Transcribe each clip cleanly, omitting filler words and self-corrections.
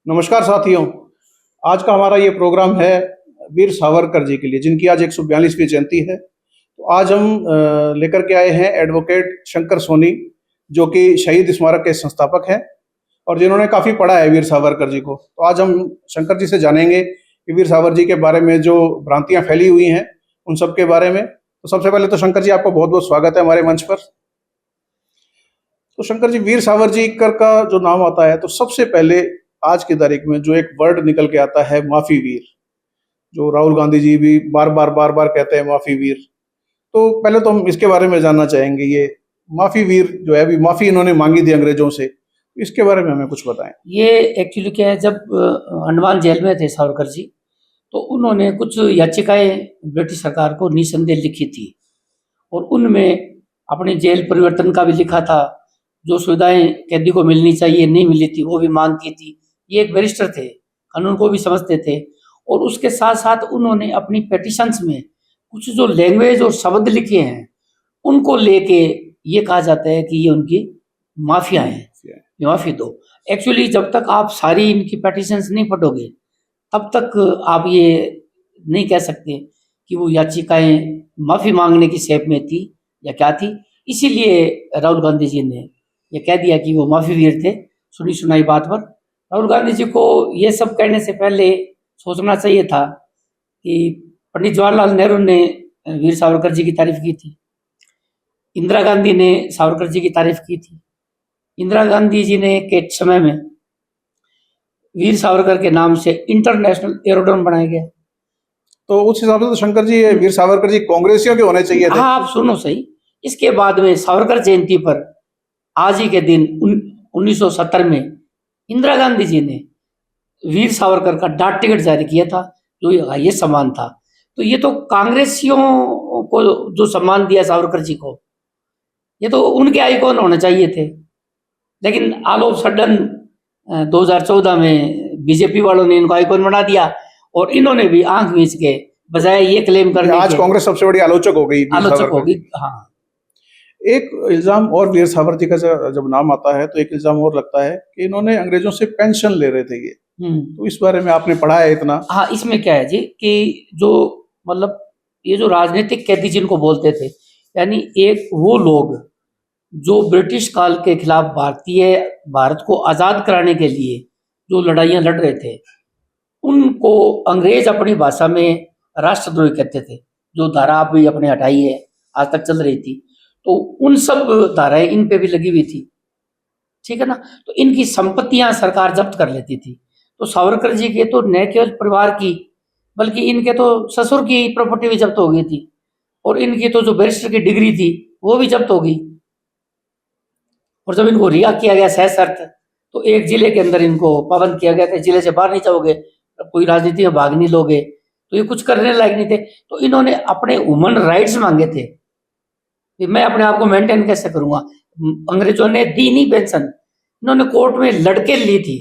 नमस्कार साथियों। आज का हमारा ये प्रोग्राम है वीर सावरकर जी के लिए, जिनकी आज 142वीं जयंती है। तो आज हम लेकर के आए हैं एडवोकेट शंकर सोनी, जो कि शहीद स्मारक के संस्थापक हैं और जिन्होंने काफ़ी पढ़ा है वीर सावरकर जी को। तो आज हम शंकर जी से जानेंगे कि वीर सावरकर जी के बारे में जो भ्रांतियाँ फैली हुई हैं उन सब के बारे में। तो सबसे पहले तो शंकर जी, आपको बहुत बहुत स्वागत है हमारे मंच पर। तो शंकर जी, वीर सावरकर का जो नाम आता है तो सबसे पहले आज की तारीख में जो एक वर्ड निकल के आता है माफी वीर, जो राहुल गांधी जी भी बार बार कहते हैं माफी वीर। तो पहले तो हम इसके बारे में जानना चाहेंगे, ये माफी वीर जो है, अभी माफी इन्होंने मांगी थी अंग्रेजों से, इसके बारे में हमें कुछ बताएं। ये एक्चुअली क्या है, जब अंडमान जेल में थे सावरकर जी, तो उन्होंने कुछ याचिकाएं ब्रिटिश सरकार को निसंदेह लिखी थी और उनमें अपने जेल परिवर्तन का भी लिखा था। जो सुविधाएं कैदी को मिलनी चाहिए नहीं मिली थी वो भी मांग की थी। ये एक बैरिस्टर थे, कानून को भी समझते थे। और उसके साथ साथ उन्होंने अपनी पेटिशंस में कुछ जो लैंग्वेज और शब्द लिखे हैं उनको लेके ये कहा जाता है कि ये उनकी माफिया हैं, ये माफी दो। एक्चुअली जब तक आप सारी इनकी पेटिशंस नहीं पढ़ोगे तब तक आप ये नहीं कह सकते कि वो याचिकाएं माफी मांगने की शेप में थी या क्या थी। इसीलिए राहुल गांधी जी ने ये कह दिया कि वो माफी वीर थे, सुनी सुनाई बात पर। राहुल गांधी जी को ये सब कहने से पहले सोचना चाहिए था कि पंडित जवाहरलाल नेहरू ने वीर सावरकर जी की तारीफ की थी, इंदिरा गांधी ने सावरकर जी की तारीफ की थी। इंदिरा गांधी जी ने के समय में वीर सावरकर के नाम से इंटरनेशनल एरोड्रोम बनाया गया। तो उस हिसाब से तो शंकर जी, ये वीर सावरकर जी कांग्रेसियों के होने चाहिए थे। हाँ, आप सुनो सही। इसके बाद में सावरकर जयंती पर आज ही के दिन 1970 में इंदिरा गांधी जी ने वीर सावरकर का डाक टिकट जारी किया था, जो ये सम्मान था। तो ये तो कांग्रेसियों को जो सम्मान दिया सावरकर जी को, ये तो उनके आइकॉन होने चाहिए थे। लेकिन ऑल ऑफ सडन 2014 में बीजेपी वालों ने इनको आइकॉन बना दिया और इन्होंने भी आंख मीच के बजाय ये क्लेम करने आज कांग्रेस सबसे बड़ी आलोचक हो गई, आलोचक होगी। हाँ, एक इल्जाम और वीर सावरकर जी का जब नाम आता है तो एक इल्जाम और लगता है कि इन्होंने अंग्रेजों से पेंशन ले रहे थे ये। तो इस बारे में आपने पढ़ा है इतना? हाँ, इसमें क्या है जी कि जो मतलब ये जो राजनीतिक कैदी जिनको बोलते थे, यानी एक वो लोग जो ब्रिटिश काल के खिलाफ भारत को आज़ाद कराने के लिए जो लड़ाइयाँ लड़ रहे थे, उनको अंग्रेज अपनी भाषा में राष्ट्रद्रोही कहते थे। जो धारा आप भी अपने हटाई है, आज तक चल रही थी, तो उन सब धाराएं इन पे भी लगी हुई थी, ठीक है ना। तो इनकी संपत्तियां सरकार जब्त कर लेती थी। तो सावरकर जी के तो न केवल परिवार की बल्कि इनके तो ससुर की प्रॉपर्टी भी जब्त हो गई थी और इनकी तो जो बैरिस्टर की डिग्री थी वो भी जब्त हो गई। और जब इनको रिहा किया गया सशर्त, तो एक जिले के अंदर इनको पाबंद किया गया था, जिले से बाहर नहीं जाओगे, कोई राजनीति में भाग नहीं लोगे, तो ये कुछ करने लायक नहीं थे। तो इन्होंने अपने ह्यूमन राइट्स मांगे थे कि मैं अपने आप को मेंटेन कैसे करूंगा। अंग्रेजों ने दी नहीं पेंशन, इन्होंने कोर्ट में लड़के ली थी,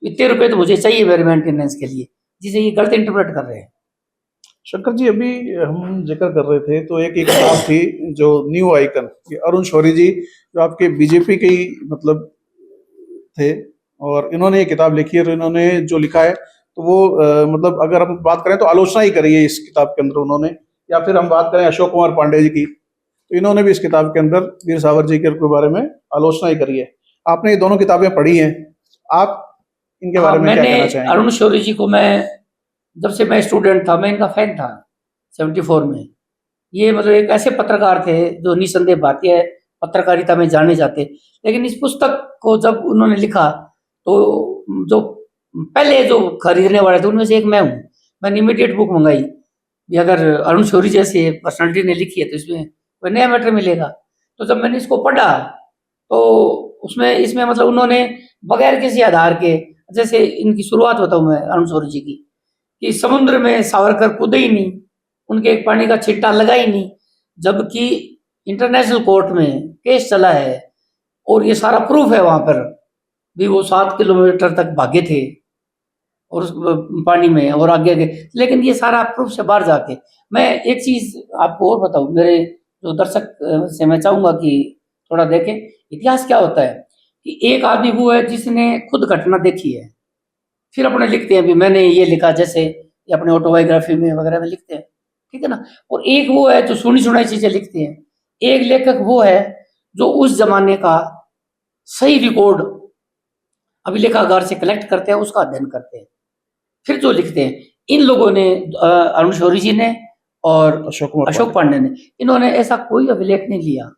इतने रुपए तो मुझे चाहिए मेरे मेंटेनेंस के लिए, जिसे ये गलत इंटरप्रेट कर रहे हैं। शंकर जी, अभी हम जिक्र कर रहे थे तो एक किताब थी जो न्यू आइकन, अरुण शौरी जी जो आपके बीजेपी के ही मतलब थे, और इन्होंने ये किताब लिखी है। तो इन्होंने जो लिखा है तो वो मतलब अगर हम बात करें तो आलोचना ही करी है इस किताब के अंदर उन्होंने। या फिर हम बात करें अशोक कुमार पांडे जी की, तो इन्होंने भी इस किताब के अंदर वीर सावरकर जी के बारे में आलोचना ही करी है। आपने ये दोनों किताबें पढ़ी हैं, आप इनके बारे में क्या कहना चाहेंगे? अरुण शौरी जी को मैं जब से मैं स्टूडेंट था, मैं इनका फैन था 74 में। ये मतलब एक ऐसे पत्रकार थे जो निसंदेह भारतीय पत्रकारिता में जाने जाते। लेकिन इस पुस्तक को जब उन्होंने लिखा तो जो पहले जो खरीदने वाले थे उनमें से एक मैं हूँ। मैंने इमीडिएट बुक मंगाई कि अगर अरुण शौरी जैसे पर्सनालिटी ने लिखी है तो इसमें कोई नया मैटर मिलेगा। तो जब मैंने इसको पढ़ा तो इसमें मतलब उन्होंने बगैर किसी आधार के, जैसे इनकी शुरुआत बताऊं मैं अरुण शौरी जी की, कि समुद्र में सावरकर कूदे ही नहीं, उनके एक पानी का छिट्टा लगा ही नहीं, जबकि इंटरनेशनल कोर्ट में केस चला है और ये सारा प्रूफ है। वहां पर भी वो 7 किलोमीटर तक भागे थे और उस पानी में और आगे आगे, लेकिन ये सारा प्रूफ से बाहर जाके। मैं एक चीज आपको और बताऊं, मेरे जो दर्शक से मैं चाहूंगा कि थोड़ा देखें इतिहास क्या होता है। कि एक आदमी वो है जिसने खुद घटना देखी है, फिर अपने लिखते हैं भी मैंने ये लिखा, जैसे ये अपने ऑटोबायोग्राफी में वगैरह में लिखते हैं, ठीक है ना। और एक वो है जो सुनी सुनाई चीजें लिखते हैं, एक लेखक वो है जो उस जमाने का सही रिकॉर्ड अभिलेखागार से कलेक्ट करते हैं, उसका अध्ययन करते हैं, फिर जो लिखते हैं। इन लोगों ने अरुण शौरी जी ने और अशोक पांडे ने, इन्होंने ऐसा कोई अभिलेख नहीं लिया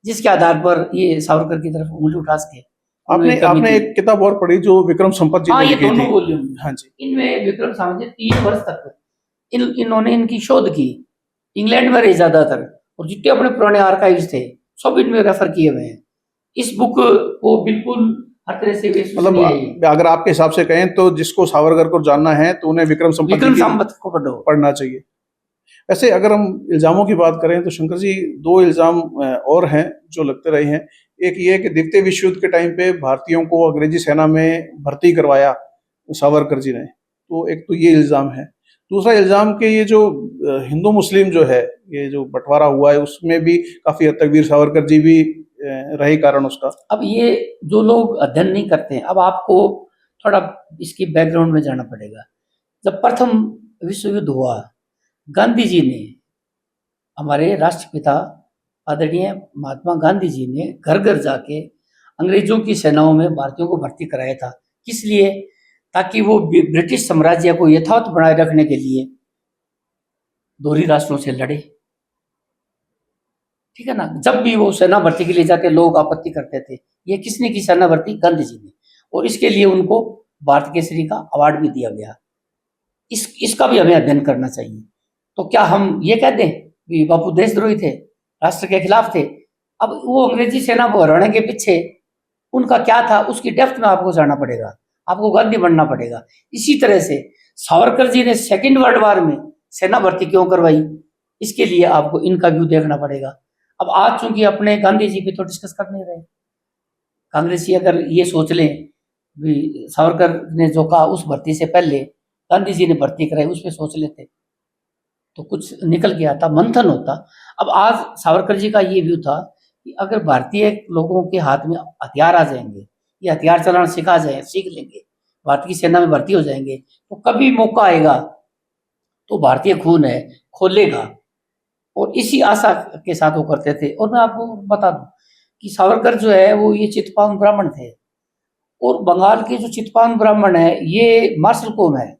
जिसके आधार पर ये सावरकर की तरफ उंगली उठा सके। आपने एक किताब और पढ़ी जो विक्रम संपत जी ने लिखी थी। वॉल्यूम, हाँ जी, इनमें विक्रम सावरकर जी 3 वर्ष तक इन्होंने इनकी शोध की, इंग्लैंड में रहे ज्यादातर, और जितने अपने पुराने आर्काइव्स थे सब इनमें रेफर किए हुए हैं। इस बुक को बिल्कुल हर तरह से मतलब अगर आपके हिसाब से कहें तो जिसको सावरकर को जानना है तो उन्हें विक्रम संपत को पढ़ना चाहिए। वैसे अगर हम इल्जामों की बात करें तो शंकर जी 2 इल्जाम और हैं जो लगते रहे हैं। एक ये कि द्वितीय विश्व युद्ध के टाइम पे भारतीयों को अंग्रेजी सेना में भर्ती करवाया सावरकर जी ने, तो एक तो ये इल्जाम है। दूसरा इल्जाम कि ये जो हिंदू मुस्लिम जो है, ये जो बंटवारा हुआ है, उसमें भी काफी हद तक वीर सावरकर जी भी रहे कारण उसका। अब ये जो लोग अध्ययन नहीं करते हैं, अब आपको थोड़ा इसकी बैकग्राउंड में जाना पड़ेगा। जब प्रथम विश्व युद्ध हुआ, गांधी जी ने, हमारे राष्ट्रपिता आदरणीय महात्मा गांधी जी ने घर घर जाके अंग्रेजों की सेनाओं में भारतीयों को भर्ती कराया था। किस लिए? ताकि वो ब्रिटिश साम्राज्य को यथावत बनाए रखने के लिए दोहरी राष्ट्रों से लड़े, ठीक है ना। जब भी वो सेना भर्ती के लिए जाके लोग आपत्ति करते थे, ये किसने की सेना भर्ती? गांधी जी ने, और इसके लिए उनको भारत केसरी का अवार्ड भी दिया गया। इसका भी हमें अध्ययन करना चाहिए। तो क्या हम ये कह दें कि बापू देशद्रोही थे, राष्ट्र के खिलाफ थे? अब वो अंग्रेजी सेना को हराने के पीछे उनका क्या था, उसकी डेप्थ में आपको जाना पड़ेगा, आपको गांधी बनना पड़ेगा। इसी तरह से सावरकर जी ने सेकेंड वर्ल्ड वार में सेना भर्ती क्यों करवाई, इसके लिए आपको इनका व्यू देखना पड़ेगा। अब आज चूंकि अपने गांधी जी पे तो डिस्कस कर नहीं रहे, कांग्रेसी अगर ये सोच लें भी सावरकर ने जो कहा उस भर्ती से पहले गांधी जी ने भर्ती कराई, उस पर सोच लेते तो कुछ निकल के आता, मंथन होता। अब आज सावरकर जी का ये व्यू था कि अगर भारतीय लोगों के हाथ में हथियार आ जाएंगे, ये हथियार चलाना सीख लेंगे, भारतीय सेना में भर्ती हो जाएंगे, तो कभी मौका आएगा तो भारतीय खून है खोलेगा। और इसी आशा के साथ वो करते थे। और मैं आपको बता दूं कि सावरकर जो है वो ये चित्पावन ब्राह्मण थे, और बंगाल के जो चित्पावन ब्राह्मण है ये मार्शल कौम है।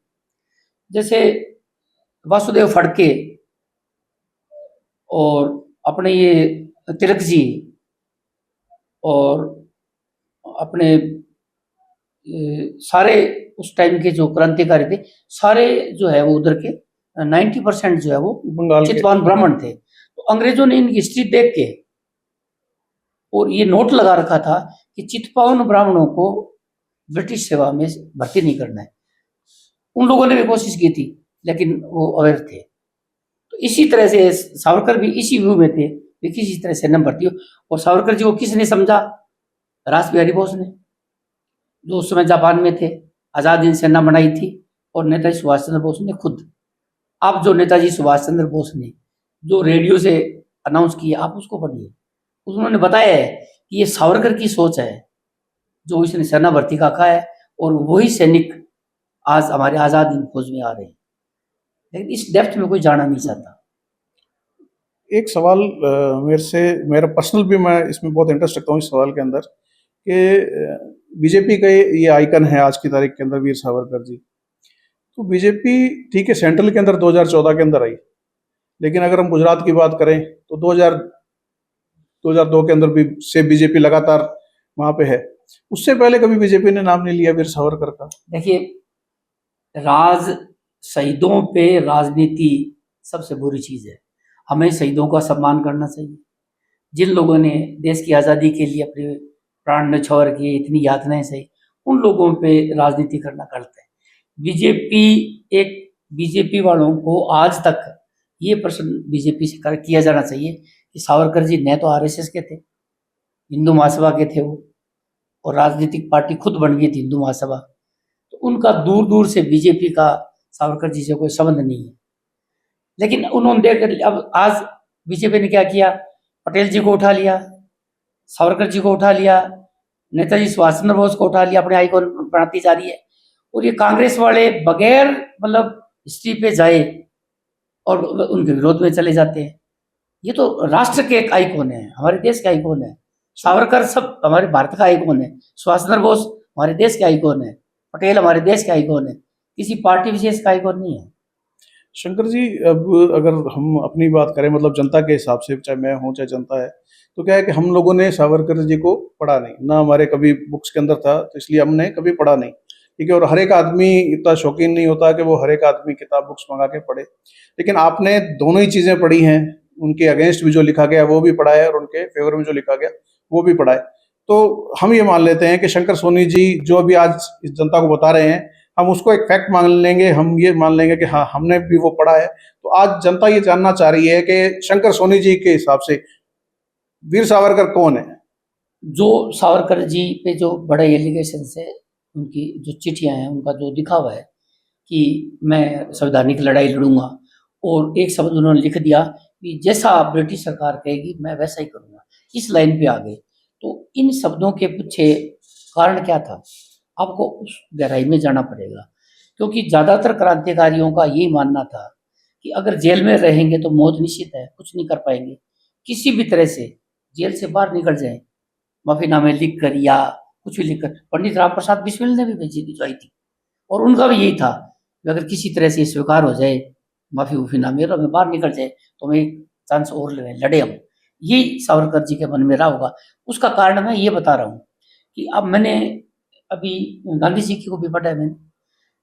जैसे वासुदेव फड़के और अपने ये तिलक जी और अपने सारे उस टाइम के जो क्रांतिकारी थे, सारे जो है वो उधर के 90% जो है वो चित्पावन ब्राह्मण थे। तो अंग्रेजों ने इनकी हिस्ट्री देख के और ये नोट लगा रखा था कि चित्पावन ब्राह्मणों को ब्रिटिश सेवा में भर्ती नहीं करना है। उन लोगों ने भी कोशिश की थी लेकिन वो अवेयर थे। तो इसी तरह से सावरकर भी इसी व्यू में थे कि किसी तरह से न भर्ती हो। और सावरकर जी को किसने समझा? रास बिहारी बोस ने, जो उस समय जापान में थे, आजाद हिंद सेना बनाई थी, और नेताजी सुभाष चंद्र बोस ने खुद। आप जो नेताजी सुभाष चंद्र बोस ने जो रेडियो से अनाउंस किया, आप उसको पढ़िए। उन्होंने बताया है कि ये सावरकर की सोच है जो इसने सेना भर्ती का कहा है, और वही सैनिक आज हमारे आजाद हिंद फौज में आ रहे हैं। लेकिन इस डेप्थ में कोई जाना नहीं चाहता। एक सवाल मेरा पर्सनल भी, मैं इसमें बहुत इंटरेस्ट रखता हूँ इस सवाल के अंदर, कि बीजेपी का ये आइकन है आज की तारीख के अंदर वीर सावरकर जी। तो बीजेपी ठीक है सेंट्रल के अंदर 2014 के अंदर आई, लेकिन अगर हम गुजरात की बात करें तो 2002 के अंदर भी से बीजेपी लगातार वहां पे है। उससे पहले कभी बीजेपी ने नाम नहीं लिया वीर सावरकर का। देखिए, राज शहीदों पे राजनीति सबसे बुरी चीज है। हमें शहीदों का सम्मान करना चाहिए। जिन लोगों ने देश की आज़ादी के लिए अपने प्राण न्यौछावर किए, इतनी यातनाएं सही, उन लोगों पे राजनीति करना गलत है। बीजेपी वालों को आज तक ये प्रश्न बीजेपी से किया जाना चाहिए कि सावरकर जी न तो आरएसएस के थे, हिंदू महासभा के थे वो, और राजनीतिक पार्टी खुद बन गई थी हिंदू महासभा। तो उनका दूर दूर से बीजेपी का सावरकर जी से कोई संबंध नहीं है। लेकिन उन्होंने देखकर अब आज बीजेपी ने क्या किया? पटेल जी को उठा लिया, सावरकर जी को उठा लिया, नेताजी सुभाष चंद्र बोस को उठा लिया, अपने आइकॉन बनाती जा रही है। और ये कांग्रेस वाले बगैर मतलब हिस्ट्री पे जाए और उनके विरोध में चले जाते हैं। ये तो राष्ट्र के एक आइकॉन है, हमारे देश के आइकॉन है। सावरकर सब हमारे भारत का आइकॉन है, सुभाष चंद्र बोस हमारे देश के आइकॉन है, पटेल हमारे देश के आइकॉन है, किसी पार्टी विशेष का आइकॉन नहीं है। शंकर जी, अब अगर हम अपनी बात करें मतलब जनता के हिसाब से, चाहे मैं हूँ चाहे जनता है, तो क्या है कि हम लोगों ने सावरकर जी को पढ़ा नहीं, ना हमारे कभी बुक्स के अंदर था, तो इसलिए हमने कभी पढ़ा नहीं। ठीक है, और हर एक आदमी इतना शौकीन नहीं होता कि वो हर एक आदमी किताब बुक्स मंगा के पढ़े। लेकिन आपने दोनों ही चीज़ें पढ़ी हैं, उनके अगेंस्ट भी जो लिखा गया वो भी पढ़ा है, और उनके फेवर में जो लिखा गया वो भी पढ़ा है। तो हम ये मान लेते हैं कि शंकर सोनी जी जो भी आज इस जनता को बता रहे हैं, हम उसको एक फैक्ट मान लेंगे, हम ये मान लेंगे कि हाँ हमने भी वो पढ़ा है। तो आज जनता ये जानना चाह रही है कि शंकर सोनी जी के हिसाब से वीर सावरकर कौन है। जो सावरकर जी पे जो बड़े एलिगेशन है, उनकी जो चिट्ठियां हैं, उनका जो लिखा हुआ है कि मैं संवैधानिक लड़ाई लड़ूंगा, और एक शब्द उन्होंने लिख दिया कि जैसा ब्रिटिश सरकार कहेगी मैं वैसा ही करूंगा, इस लाइन पे आ गए। तो इन शब्दों के पीछे कारण क्या था, आपको उस गहराई में जाना पड़ेगा। क्योंकि ज़्यादातर क्रांतिकारियों का यही मानना था कि अगर जेल में रहेंगे तो मौत निश्चित है, कुछ नहीं कर पाएंगे, किसी भी तरह से जेल से बाहर निकल जाएं, माफीनामे लिख कर या कुछ भी लिख कर। पंडित राम प्रसाद बिस्मिल ने भी भिजवाई थी, और उनका भी यही था कि अगर किसी तरह से स्वीकार हो जाए माफी उफीनामे और हमें बाहर निकल जाए तो हमें एक चांस और लड़े हम। यही सावरकर जी के मन में रहा होगा। उसका कारण मैं ये बता रहा हूँ कि अब मैंने अभी गांधी जी की को भी पढ़ा है मैंने।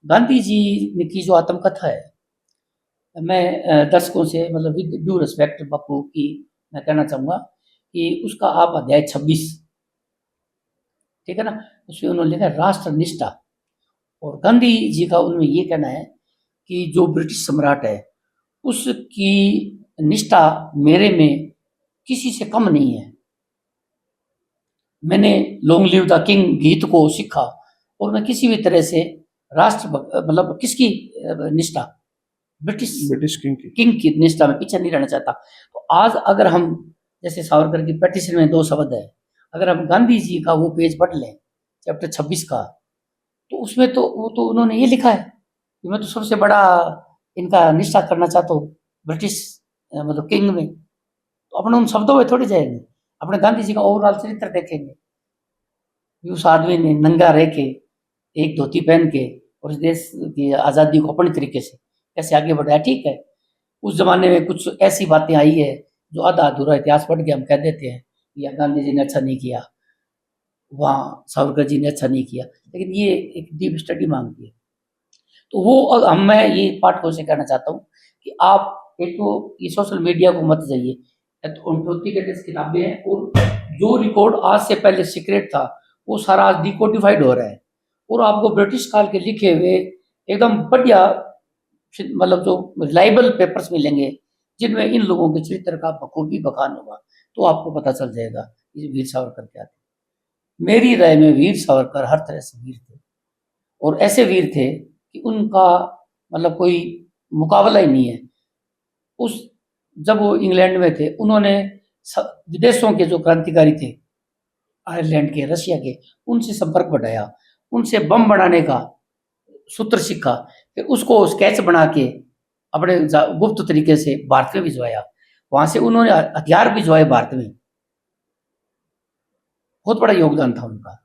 गांधी जी की जो आत्मकथा है, मैं दर्शकों से मतलब विद ड्यू रिस्पेक्ट बापू की मैं कहना चाहूँगा कि उसका आप अध्याय 26, ठीक है ना, उसमें उन्होंने लिखा है राष्ट्र निष्ठा। और गांधी जी का उनमें ये कहना है कि जो ब्रिटिश सम्राट है उसकी निष्ठा मेरे में किसी से कम नहीं है। मैंने लॉन्ग लिव द किंग गीत को सीखा, और मैं किसी भी तरह से राष्ट्र मतलब किसकी निष्ठा, ब्रिटिश ब्रिटिश किंग की। किंग की निष्ठा में पीछे नहीं रहना चाहता। तो आज अगर हम जैसे सावरकर की पेटिशन में 2 शब्द है, अगर हम गांधी जी का वो पेज पढ़ लें चैप्टर 26 का, तो उसमें तो वो तो उन्होंने ये लिखा है कि मैं तो सबसे बड़ा इनका निष्ठा करना चाहता हूँ ब्रिटिश मतलब किंग में। तो अपने उन शब्दों में थोड़ी जाएंगे, अपने गांधी जी का ओवरऑल चरित्र देखेंगे कि उस आदमी ने नंगा रह के एक धोती पहन के और इस देश की आज़ादी को अपने तरीके से कैसे आगे बढ़ाया। ठीक है, उस जमाने में कुछ ऐसी बातें आई है जो आधा अधूरा इतिहास पढ़ के हम कह देते हैं या गांधी जी ने अच्छा नहीं किया, वहाँ सावरकर जी ने अच्छा नहीं किया, लेकिन ये एक डीप स्टडी मांगती है। तो वो हम मैं ये पाठकों से कहना चाहता हूँ कि आप एक तो ये सोशल मीडिया को मत जाइए, किताबें हैं, और जो रिकॉर्ड आज से पहले सीक्रेट था वो सारा आज डिकोडिफाइड हो रहा है, और आपको ब्रिटिश काल के लिखे हुए एकदम बढ़िया मतलब जो रिलायबल पेपर्स मिलेंगे जिनमें इन लोगों के चरित्र का बखूबी बखान होगा, तो आपको पता चल जाएगा ये वीर सावरकर क्या थे। मेरी राय में वीर सावरकर हर तरह से वीर थे, और ऐसे वीर थे कि उनका मतलब कोई मुकाबला ही नहीं है। उस जब वो इंग्लैंड में थे उन्होंने विदेशों के जो क्रांतिकारी थे, आयरलैंड के, रशिया के, उनसे संपर्क बढ़ाया, उनसे बम बनाने का सूत्र सीखा, फिर उसको स्केच बना के अपने गुप्त तरीके से भारत में भिजवाया, वहां से उन्होंने हथियार भिजवाए भारत में। बहुत बड़ा योगदान था उनका।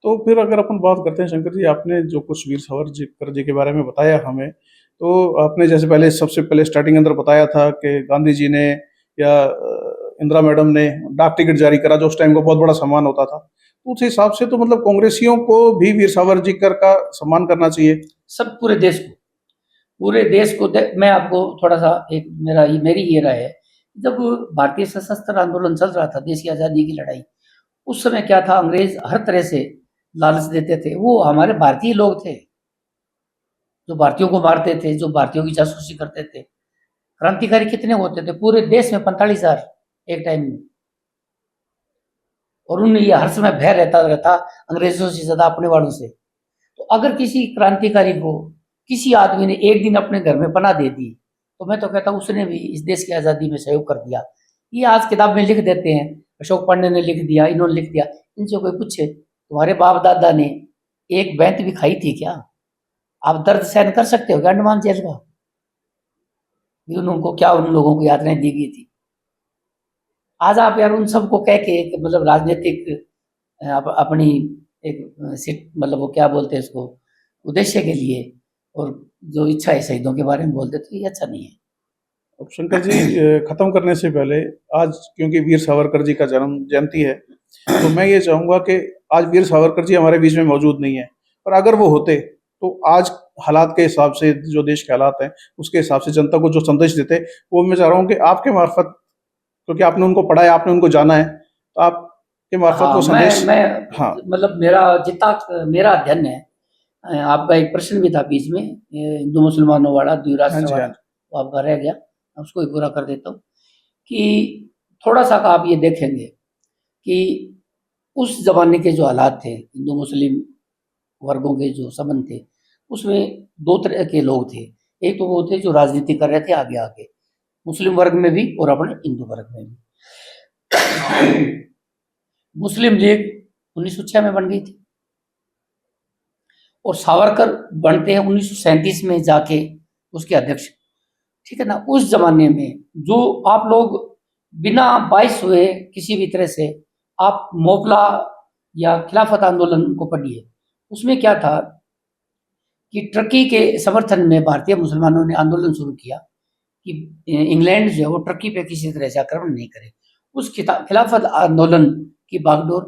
तो फिर अगर अपन बात करते हैं शंकर जी, आपने जो कुछ वीर सावरकर जी के बारे में बताया हमें, तो आपने जैसे पहले सबसे पहले स्टार्टिंग अंदर बताया था कि गांधी जी ने या इंदिरा मैडम ने डाक टिकट जारी करा जो उस टाइम को बहुत बड़ा सम्मान होता था। तो उस हिसाब से तो मतलब कांग्रेसियों को भी वीर सावरकर का सम्मान करना चाहिए। सब पूरे देश को, पूरे देश को मैं आपको थोड़ा सा एक मेरी ये राय है, जब भारतीय सशस्त्र आंदोलन चल रहा था, देश की आज़ादी की लड़ाई, उस समय क्या था, अंग्रेज हर तरह से लालच देते थे। वो हमारे भारतीय लोग थे जो भारतीयों को मारते थे, जो भारतीयों की जासूसी करते थे। क्रांतिकारी कितने होते थे पूरे देश में? 45,000 एक टाइम में। और उनमें ये हर समय भय रहता अंग्रेजों से ज्यादा अपने वालों से। तो अगर किसी क्रांतिकारी को किसी आदमी ने एक दिन अपने घर में पनाह दे दी, तो मैं तो कहता हूँ उसने भी इस देश की आज़ादी में सहयोग कर दिया। ये आज किताब में लिख देते हैं, अशोक पांडे ने लिख दिया, इन्होंने लिख दिया। इनसे कोई पूछे तुम्हारे बाप दादा ने एक बैंत भी खाई थी क्या? आप दर्द सहन कर सकते हो क्या अंडमान जेल का? उनको क्या उन लोगों को यातनाएं दी गई थी? आज आप यार उन सबको कह के मतलब राजनीतिक अपनी एक मतलब वो क्या बोलते हैं इसको, उद्देश्य के लिए, और जो इच्छा है शहीदों के बारे में बोलते, तो ये अच्छा नहीं है। अब शंकर जी, खत्म करने से पहले, आज क्योंकि वीर सावरकर जी का जन्म जयंती है, तो मैं ये चाहूंगा कि आज वीर सावरकर जी हमारे बीच में मौजूद नहीं है, और अगर वो होते तो आज हालात के हिसाब से, जो देश के हालात हैं उसके हिसाब से जनता को जो संदेश देते, वो मैं चाह रहा हूँ कि आपके मार्फत, क्योंकि आपने उनको पढ़ा है, आपने उनको जाना है, तो आपके मार्फत वो हाँ, संदेश। मैं हाँ। मतलब मेरा जितना मेरा अध्ययन है, आपका एक प्रश्न भी था बीच में, ये हिंदू मुसलमानों वाला, हाँ द्विराष्ट्र जी, हाँ वाला, जी। वो आपका रह गया, मैं उसको भी पूरा कर देता हूँ कि थोड़ा सा का आप ये देखेंगे कि उस जमाने के जो हालात थे, हिंदू मुस्लिम वर्गों के जो संबंध थे, उसमें दो तरह के लोग थे। एक तो वो थे जो राजनीति कर रहे थे आगे आगे, मुस्लिम वर्ग में भी और अपने हिंदू वर्ग में भी। मुस्लिम लीग 1906 में बन गई थी, और सावरकर बनते हैं 1937 में जाके उसके अध्यक्ष। ठीक है ना? उस जमाने में जो आप लोग बिना बाइस हुए किसी भी तरह से आप मोपला या खिलाफत आंदोलन को पढ़िए, उसमें क्या था कि टर्की के समर्थन में भारतीय मुसलमानों ने आंदोलन शुरू किया कि इंग्लैंड जो है वो टर्की पे किसी तरह से आक्रमण नहीं करे। उस खिलाफत आंदोलन की बागडोर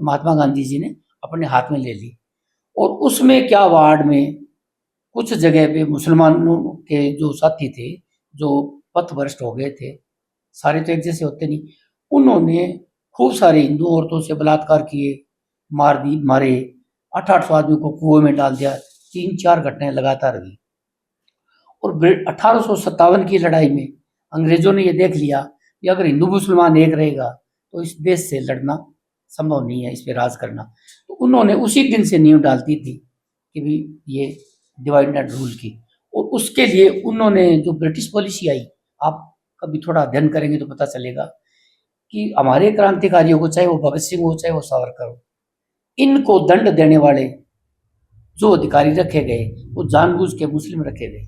महात्मा गांधी जी ने अपने हाथ में ले ली, और उसमें क्या वार्ड में कुछ जगह पे मुसलमानों के जो साथी थे, जो पथभ्रष्ट हो गए थे, सारे तो एक जैसे होते नहीं, उन्होंने खूब सारे हिंदू औरतों से बलात्कार किए, मारे, 800 आदमी को कुएं में डाल दिया। 3-4 घटनाएं लगातार हुई, और 1857 की लड़ाई में अंग्रेजों ने ये देख लिया कि अगर हिंदू मुसलमान एक रहेगा तो इस देश से लड़ना संभव नहीं है, इस पे राज करना। तो उन्होंने उसी दिन से नींव डाल दी थी कि भी ये डिवाइड एंड रूल की, और उसके लिए उन्होंने जो ब्रिटिश पॉलिसी आई, आप कभी थोड़ा अध्ययन करेंगे तो पता चलेगा कि हमारे क्रांतिकारियों को, चाहे वो भगत सिंह हो चाहे वो सावरकर हो, इनको दंड देने वाले जो अधिकारी रखे गए वो जानबूझ के मुस्लिम रखे गए।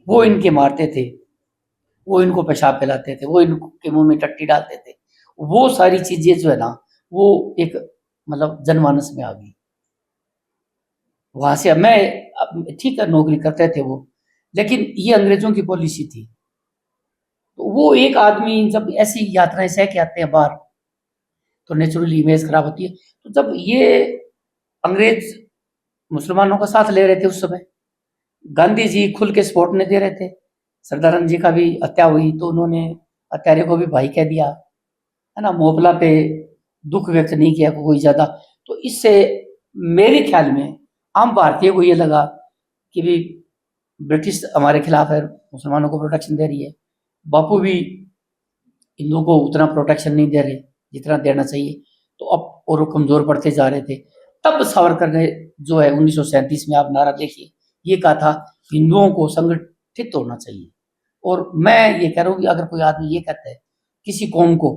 वो इनके मारते थे, वो इनको पेशाब पिलाते थे, वो इनके मुंह में टट्टी डालते थे। वो सारी चीजें जो है ना, वो एक मतलब जनमानस में आ गई। वहां से मैं ठीक है, नौकरी करते थे वो, लेकिन ये अंग्रेजों की पॉलिसी थी। तो वो एक आदमी जब ऐसी यात्राएं सह के आते हैं बाहर, तो नेचुरली इमेज खराब होती है। तो जब ये अंग्रेज मुसलमानों का साथ ले रहे थे उस समय, गांधी जी खुल के सपोर्ट नहीं दे रहे थे, सरदारन जी का भी हत्या हुई तो उन्होंने हत्यारे को भी भाई कह दिया, है ना? मोहल्ला पे दुख व्यक्त नहीं किया कोई ज्यादा। तो इससे मेरे ख्याल में आम भारतीय को ये लगा कि भी ब्रिटिश हमारे खिलाफ है, मुसलमानों को प्रोटेक्शन दे रही है, बापू भी हिंदुओं को उतना प्रोटेक्शन नहीं दे रहे जितना देना चाहिए, तो अब और वो कमजोर पड़ते जा रहे थे। तब सावरकर ने जो है 1937 में, आप नारा देखिए, ये कहा था हिंदुओं को संगठित होना चाहिए। और मैं ये कह रहा हूँ कि अगर कोई आदमी ये कहता है किसी कौम को,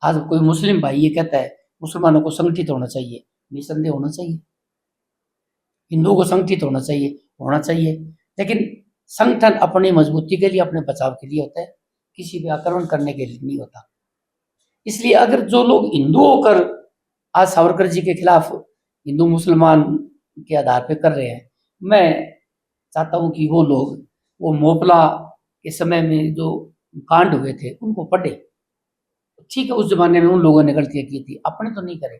आज कोई मुस्लिम भाई ये कहता है मुसलमानों को संगठित होना चाहिए, निसंदेह होना चाहिए, हिंदुओं को संगठित होना चाहिए, लेकिन संगठन अपनी मजबूती के लिए, अपने बचाव के लिए होता है, किसी पे आक्रमण करने के लिए नहीं होता। इसलिए अगर जो लोग हिंदू होकर आज सावरकर जी के खिलाफ हिंदू मुसलमान के आधार पे कर रहे हैं, मैं चाहता हूं कि वो लोग वो मोपला के समय में जो कांड हुए थे उनको पढ़े। ठीक है, उस जमाने में उन लोगों ने गलतियां की थी, अपने तो नहीं करे।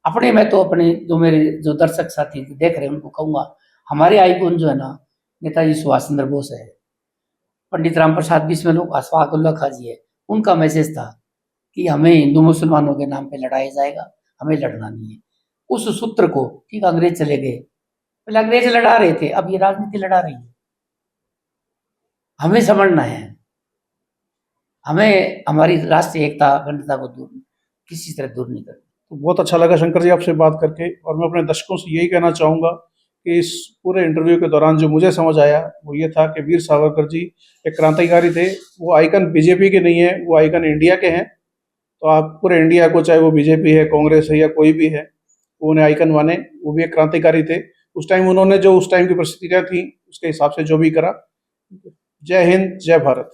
अपने मैं तो अपने जो मेरे जो दर्शक साथी देख रहे हैं उनको कहूंगा, हमारे आइकॉन जो है ना, नेताजी सुभाष चंद्र बोस है, पंडित राम प्रसाद बिस्मिल लोग, अशफाक उल्लाह खां जी है। उनका मैसेज था कि हमें हिंदू मुसलमानों के नाम पे लड़ाया जाएगा, हमें लड़ना नहीं है। उस सूत्र को, ठीक, अंग्रेज चले गए, पहले अंग्रेज लड़ा रहे थे, अब ये राजनीति लड़ा रही है। हमें समझना है, हमें हमारी राष्ट्रीय एकता अखंडता को दूर, किसी तरह दूर नहीं करना। तो बहुत अच्छा लगा शंकर जी आपसे बात करके, और मैं अपने दर्शकों से यही कहना चाहूँगा कि इस पूरे इंटरव्यू के दौरान जो मुझे समझ आया वो ये था कि वीर सावरकर जी एक क्रांतिकारी थे। वो आइकन बीजेपी के नहीं है, वो आइकन इंडिया के हैं। तो तो आप पूरे इंडिया को, चाहे वो बीजेपी है, कांग्रेस है या कोई भी है, वो उन्हें आइकन माने। वो भी एक क्रांतिकारी थे। उस टाइम उन्होंने जो उस टाइम की परिस्थितियाँ थी उसके हिसाब से जो भी करा। जय हिंद, जय भारत।